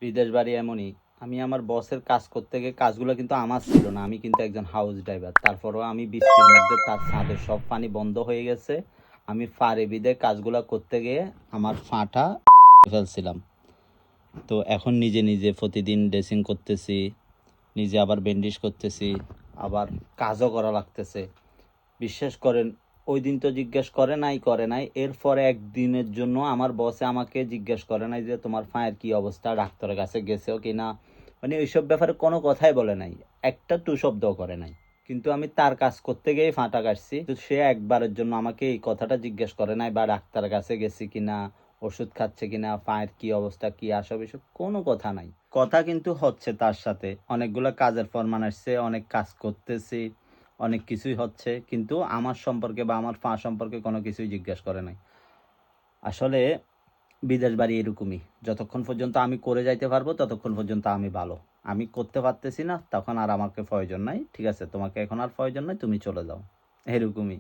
বিদেশ বাড়ি এমনই, আমি আমার বসের কাজ করতে গিয়ে কাজগুলো কিন্তু আমার ছিল না, আমি কিন্তু একজন হাউস ড্রাইভার। তারপরেও আমি বৃষ্টির মধ্যে তার ছাদের সব পানি বন্ধ হয়ে গেছে, আমি ফারে বিদে কাজগুলো করতে গিয়ে আমার ফাটা ফেলছিলাম। তো এখন নিজে নিজে প্রতিদিন ড্রেসিং করতেছি, নিজে আবার ব্যান্ডেজ করতেছি, আবার কাজও করা লাগতেছে। বিশ্বাস করেন, ওই দিন তো জিজ্ঞেস করে নাই, এরপরে একদিনের জন্য আমার বসে আমাকে জিজ্ঞেস করে নাই যে তোমার পায়ের কি অবস্থা, ডাক্তারের কাছে গেছেও কি না। মানে ওইসব ব্যাপারে কোনো কথাই বলে নাই, একটা টু শব্দও করে নাই। কিন্তু আমি তার কাজ করতে গিয়েই ফাঁটা কাটছি, তো সে একবারের জন্য আমাকে এই কথাটা জিজ্ঞেস করে নাই, বা ডাক্তারের কাছে গেছি কিনা, ওষুধ খাচ্ছে কিনা, পায়ের কি অবস্থা, কি আসব, এসব কোনো কথা নাই। কথা কিন্তু হচ্ছে তার সাথে, অনেকগুলো কাজের ফরমান আসছে, অনেক কাজ করতেছি, অনেক কিছুই হচ্ছে, কিন্তু আমার সম্পর্কে বা আমার পা সম্পর্কে কোনো কিছুই জিজ্ঞেস করে নাই। আসলে বিদেশ বাড়ি এরকমই, যতক্ষণ পর্যন্ত আমি করে যাইতে পারবো ততক্ষণ পর্যন্ত আমি ভালো। আমি করতে পারতেছি না, তখন আর আমাকে প্রয়োজন নাই, ঠিক আছে তোমাকে এখন আর প্রয়োজন নাই, তুমি চলে যাও, এরকমই।